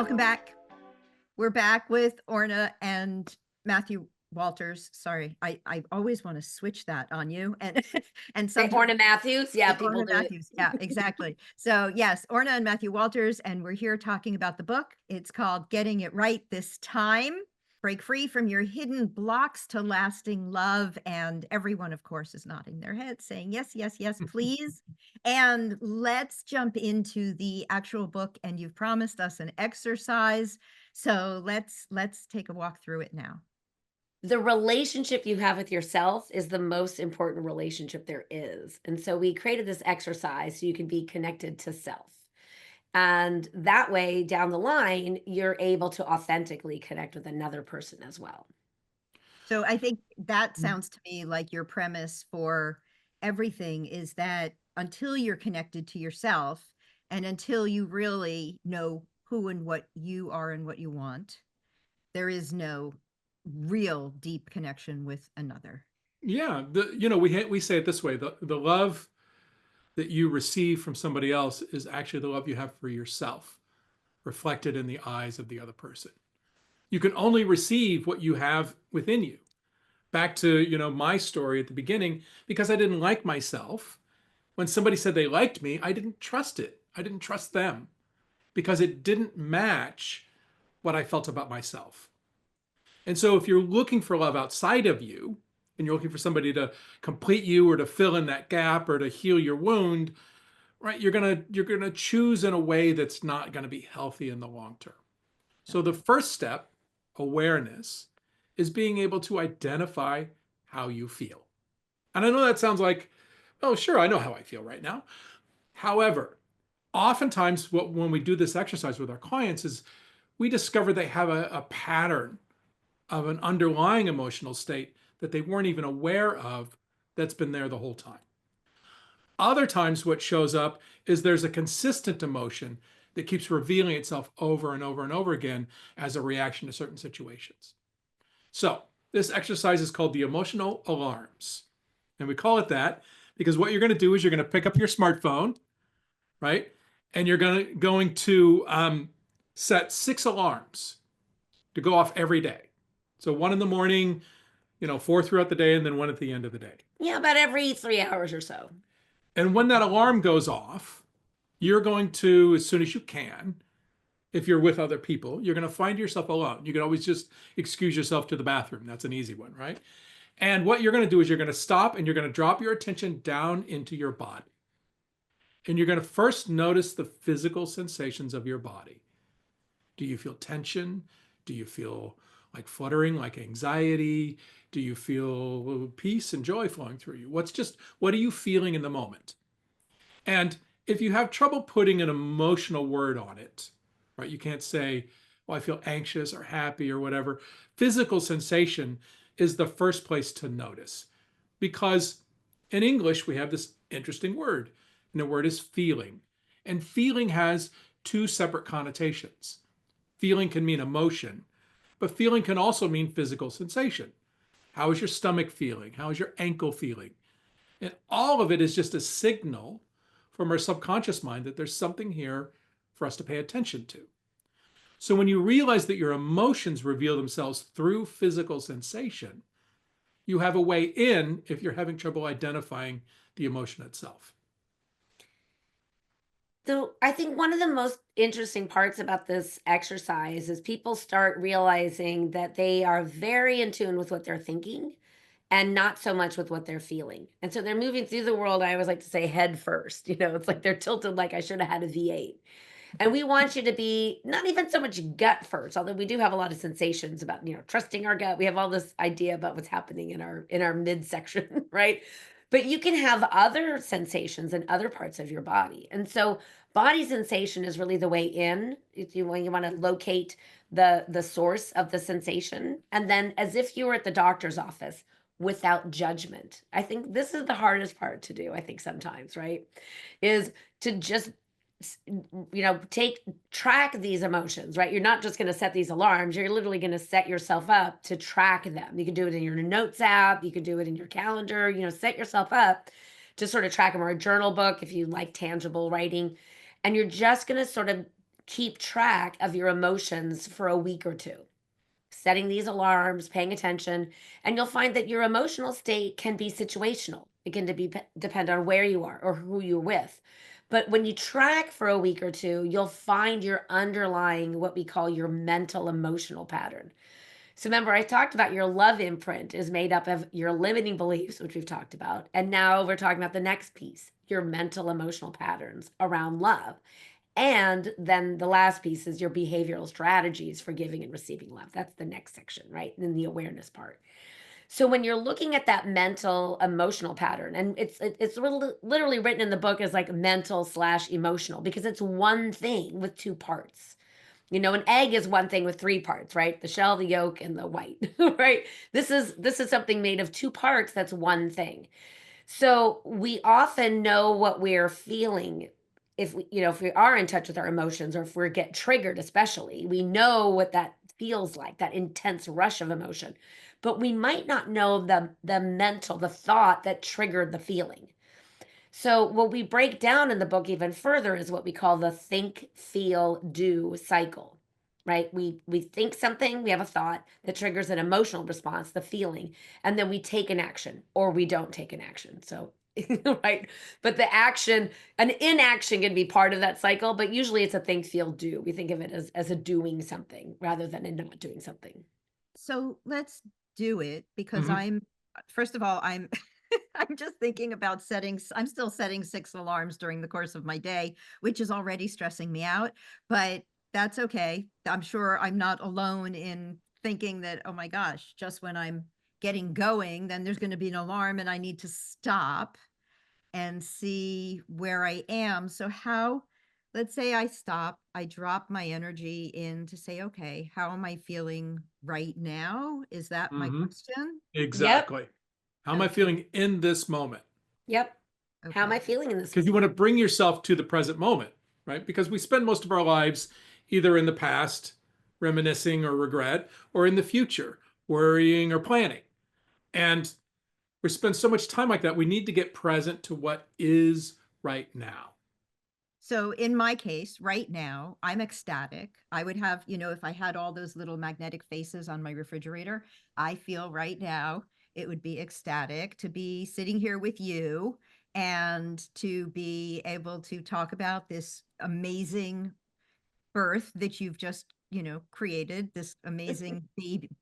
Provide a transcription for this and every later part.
Welcome back. We're back with Orna and Matthew Walters. Sorry, I always want to switch that on you. And and Say sometimes Orna Matthews. Yeah, people Orna do it. Matthews. Yeah, exactly. So yes, Orna and Matthew Walters, and we're here talking about the book. It's called Getting It Right This Time. Break free from your hidden blocks to lasting love. And everyone, of course, is nodding their heads saying, yes, yes, yes, please. And let's jump into the actual book. And you've promised us an exercise. So let's take a walk through it now. The relationship you have with yourself is the most important relationship there is. And so we created this exercise so you can be connected to self. And that way, down the line, you're able to authentically connect with another person as well. So I think that sounds to me like your premise for everything is that until you're connected to yourself and until you really know who and what you are and what you want, there is no real deep connection with another. Yeah, we say it this way: the love that you receive from somebody else is actually the love you have for yourself, reflected in the eyes of the other person. You can only receive what you have within you. Back to, my story at the beginning, because I didn't like myself. When somebody said they liked me, I didn't trust it. I didn't trust them because it didn't match what I felt about myself. And so if you're looking for love outside of you and you're looking for somebody to complete you or to fill in that gap or to heal your wound, right, you're going to choose in a way that's not going to be healthy in the long term. So the first step, awareness, is being able to identify how you feel. And I know that sounds like, oh, sure, I know how I feel right now. However, oftentimes when we do this exercise with our clients is we discover they have a pattern of an underlying emotional state that they weren't even aware of that's been there the whole time. Other times, what shows up is there's a consistent emotion that keeps revealing itself over and over and over again as a reaction to certain situations. So, this exercise is called the emotional alarms. And we call it that because what you're going to do is you're going to pick up your smartphone, right? And you're going to set 6 alarms to go off every day. So one in the morning, 4 throughout the day, and then one at the end of the day. Yeah, about every 3 hours or so. And when that alarm goes off, you're going to, as soon as you can, if you're with other people, you're going to find yourself alone. You can always just excuse yourself to the bathroom. That's an easy one, right? And what you're going to do is you're going to stop and you're going to drop your attention down into your body. And you're going to first notice the physical sensations of your body. Do you feel tension? Do you feel like fluttering, like anxiety? Do you feel peace and joy flowing through you? What are you feeling in the moment? And if you have trouble putting an emotional word on it, right, you can't say, well, I feel anxious or happy or whatever. Physical sensation is the first place to notice because in English, we have this interesting word, and the word is feeling. And feeling has 2 separate connotations. Feeling can mean emotion, but feeling can also mean physical sensation. How is your stomach feeling? How is your ankle feeling? And all of it is just a signal from our subconscious mind that there's something here for us to pay attention to. So when you realize that your emotions reveal themselves through physical sensation, you have a way in if you're having trouble identifying the emotion itself. So I think one of the most interesting parts about this exercise is people start realizing that they are very in tune with what they're thinking and not so much with what they're feeling. And so they're moving through the world. I always like to say head first. It's like they're tilted like I should have had a V8. And we want you to be not even so much gut first, although we do have a lot of sensations about, trusting our gut. We have all this idea about what's happening in our midsection, right? But you can have other sensations in other parts of your body. And so body sensation is really the way in. If you when you want to locate the source of the sensation. And then as if you were at the doctor's office without judgment. I think this is the hardest part to do, I think sometimes, right? Is to just take track these emotions, right? You're not just going to set these alarms. You're literally going to set yourself up to track them. You can do it in your notes app. You can do it in your calendar, set yourself up to sort of track them, or a journal book if you like tangible writing. And you're just going to sort of keep track of your emotions for a week or two, setting these alarms, paying attention, and you'll find that your emotional state can be situational. It can depend on where you are or who you're with. But when you track for a week or two, you'll find your underlying, what we call your mental emotional pattern. So remember, I talked about your love imprint is made up of your limiting beliefs, which we've talked about. And now we're talking about the next piece, your mental emotional patterns around love. And then the last piece is your behavioral strategies for giving and receiving love. That's the next section, right? And then the awareness part. So when you're looking at that mental emotional pattern, and it's literally written in the book as like mental slash emotional because it's one thing with two parts. You know, an egg is one thing with three parts, right? The shell, the yolk, and the white, right? This is something made of two parts that's one thing. So we often know what we're feeling if if we are in touch with our emotions or if we get triggered, especially, we know what that feels like, that intense rush of emotion. But we might not know the thought that triggered the feeling. So what we break down in the book even further is what we call the think, feel, do cycle. Right? We think something, we have a thought that triggers an emotional response, the feeling, and then we take an action or we don't take an action. So right? But the action, an inaction can be part of that cycle, but usually it's a think, feel, do. We think of it as a doing something rather than a not doing something. So let's do it because Mhm. first of all, I'm I'm just thinking about I'm still setting 6 alarms during the course of my day, which is already stressing me out, but that's okay. I'm sure I'm not alone in thinking that, oh my gosh, just when I'm getting going, then there's going to be an alarm and I need to stop and see where I am. So let's say I stop, I drop my energy in to say, okay, how am I feeling right now? Is that my Mhm. question? Yep. Exactly. How am I Okay. feeling in this moment? Yep. How am I Okay. feeling in this Because you moment? want to bring yourself to the present moment, right? Because we spend most of our lives either in the past, reminiscing or regret, or in the future, worrying or planning. And we spend so much time like that. We need to get present to what is right now. So in my case, right now, I'm ecstatic. I would have, if I had all those little magnetic faces on my refrigerator, I feel right now it would be ecstatic to be sitting here with you and to be able to talk about this amazing birth that you've just created, this amazing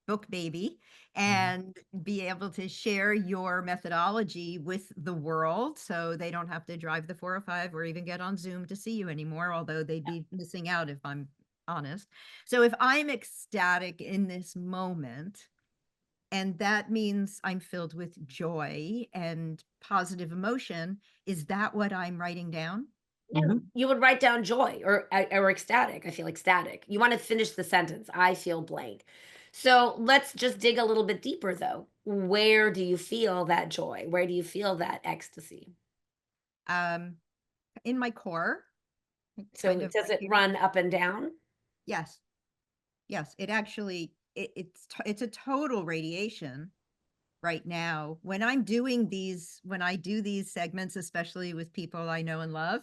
book baby, Mhm. and be able to share your methodology with the world so they don't have to drive the 405 or even get on Zoom to see you anymore, although they'd be missing out if I'm honest. So if I'm ecstatic in this moment, and that means I'm filled with joy and positive emotion, is that what I'm writing down? Yeah, you would write down joy or ecstatic. I feel ecstatic. You want to finish the sentence. I feel blank. So let's just dig a little bit deeper though. Where do you feel that joy? Where do you feel that ecstasy? um in my core, kind So of does right it here. run up and down? Yes, yes, it actually it's a total radiation right now. When I do these segments, especially with people I know and love,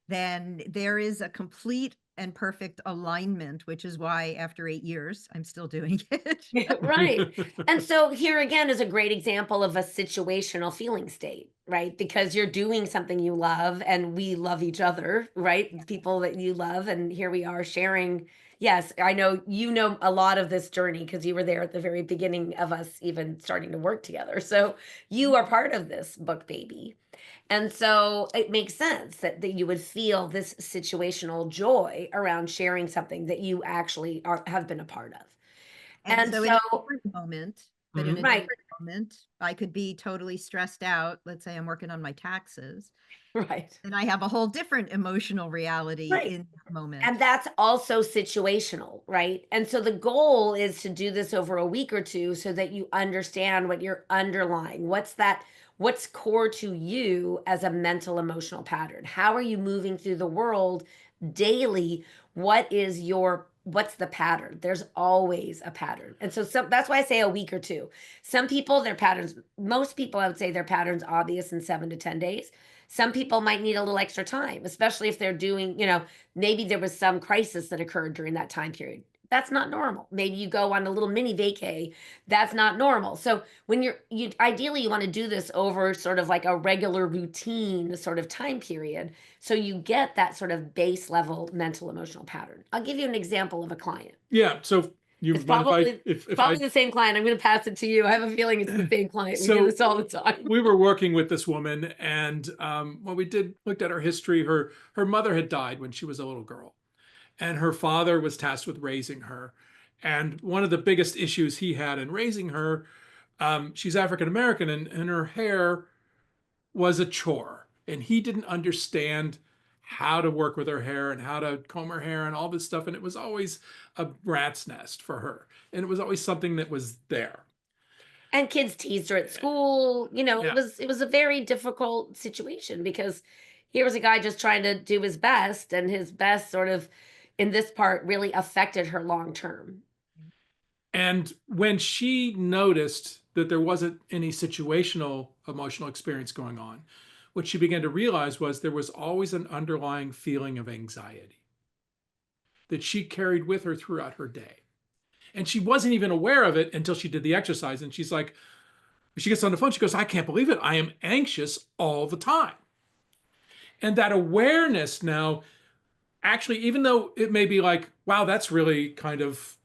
then there is a complete and perfect alignment, which is why after 8 years, I'm still doing it. Right. And so here again is a great example of a situational feeling state, right? Because you're doing something you love and we love each other, right? People that you love. And here we are sharing. Yes, I know you know a lot of this journey because you were there at the very beginning of us even starting to work together. So you are part of this book baby. And so it makes sense that you would feel this situational joy around sharing something that you actually have been a part of. And And so in a so, different moment, Mhm. right, I could be totally stressed out. Let's say I'm working on my taxes, right, and I have a whole different emotional reality right. in that moment. And that's also situational, right? And so the goal is to do this over a week or two so that you understand what you're underlying. What's core to you as a mental emotional pattern? How are you moving through the world daily? What's the pattern? There's always a pattern. And so that's why I say a week or two. Some people, their patterns, most people, I would say their patterns obvious in 7 to 10 days. Some people might need a little extra time, especially if they're doing, maybe there was some crisis that occurred during that time period. That's not normal. Maybe you go on a little mini vacay. That's not normal. So when you ideally you want to do this over sort of like a regular routine sort of time period, so you get that sort of base level mental emotional pattern. I'll give you an example of a client. Yeah. So you It's mind probably if probably the same client. I'm going to pass it to you. I have a feeling it's the same client. We do So this all the time. we were working with this woman, and when we looked at her history, her mother had died when she was a little girl, and her father was tasked with raising her. And one of the biggest issues he had in raising her, she's African American, and her hair was a chore, and he didn't understand how to work with her hair and how to comb her hair and all this stuff. And it was always a rat's nest for her, and it was always something that was there. And kids teased her at school. It Yeah. was a very difficult situation because here was a guy just trying to do his best, and his best sort of in this part really affected her long term. And when she noticed that there wasn't any situational emotional experience going on, what she began to realize was there was always an underlying feeling of anxiety that she carried with her throughout her day. And she wasn't even aware of it until she did the exercise. And she's like, she gets on the phone, she goes, I can't believe it. I am anxious all the time. And that awareness now, actually, even though it may be like, wow, that's really kind of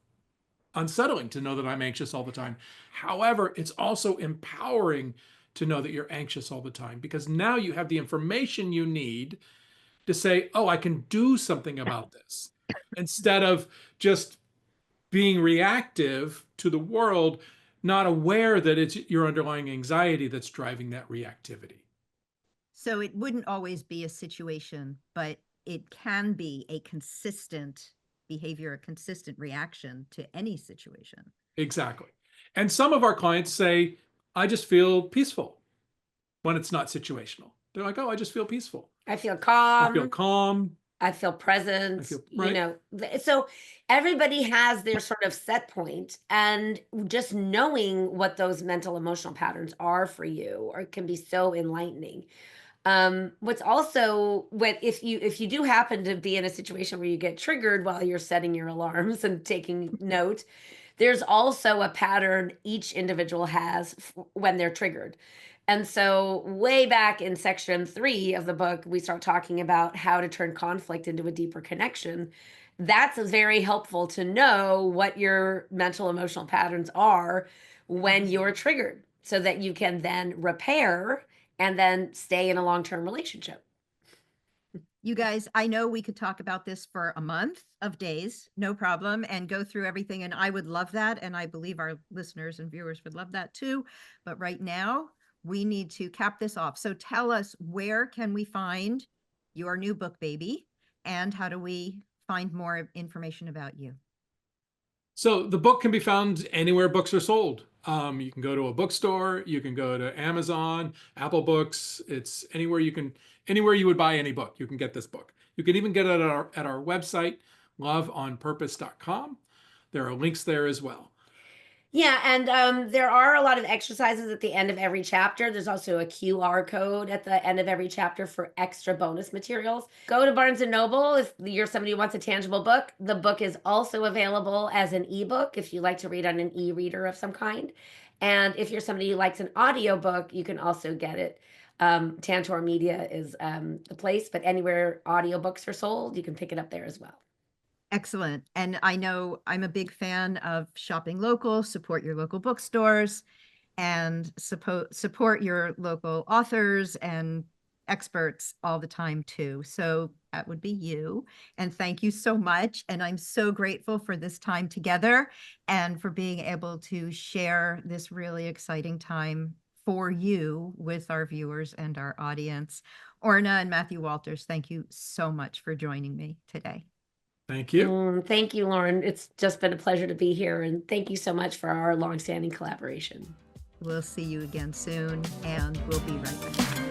unsettling to know that I'm anxious all the time. However, it's also empowering to know that you're anxious all the time, because now you have the information you need to say, oh, I can do something about this, instead of just being reactive to the world, not aware that it's your underlying anxiety that's driving that reactivity. So it wouldn't always be a situation, but it can be a consistent behavior, a consistent reaction to any situation. Exactly. And some of our clients say, I just feel peaceful when it's not situational. They're like, oh, I just feel peaceful. I feel I feel calm. calm. I feel present. I feel right. So everybody has their sort of set point, and just knowing what those mental emotional patterns are for you or can be so enlightening. What's also what if you do happen to be in a situation where you get triggered while you're setting your alarms and taking note, there's also a pattern each individual has when they're triggered. And so, way back in section 3 of the book, we start talking about how to turn conflict into a deeper connection. That's very helpful to know what your mental emotional patterns are when you're triggered so that you can then repair and then stay in a long-term relationship. You guys, I know we could talk about this for a month of days, no problem, and go through everything. And I would love that. And I believe our listeners and viewers would love that too. But right now, we need to cap this off. So tell us, where can we find your new book, baby? And how do we find more information about you? So the book can be found anywhere books are sold. You can go to a bookstore, you can go to Amazon, Apple Books. It's anywhere you would buy any book, you can get this book. You can even get it at our website, loveonpurpose.com. There are links there as well. Yeah, and there are a lot of exercises at the end of every chapter. There's also a QR code at the end of every chapter for extra bonus materials. Go to Barnes and Noble if you're somebody who wants a tangible book. The book is also available as an ebook if you like to read on an e-reader of some kind. And if you're somebody who likes an audiobook, you can also get it. Tantor Media is the place, but anywhere audiobooks are sold, you can pick it up there as well. Excellent. And I know I'm a big fan of shopping local, support your local bookstores, and support your local authors and experts all the time too. So that would be you. And thank you so much. And I'm so grateful for this time together and for being able to share this really exciting time for you with our viewers and our audience. Orna and Matthew Walters, thank you so much for joining me today. Thank you. Thank you, Lauren. It's just been a pleasure to be here. And thank you so much for our longstanding collaboration. We'll see you again soon, and we'll be right back.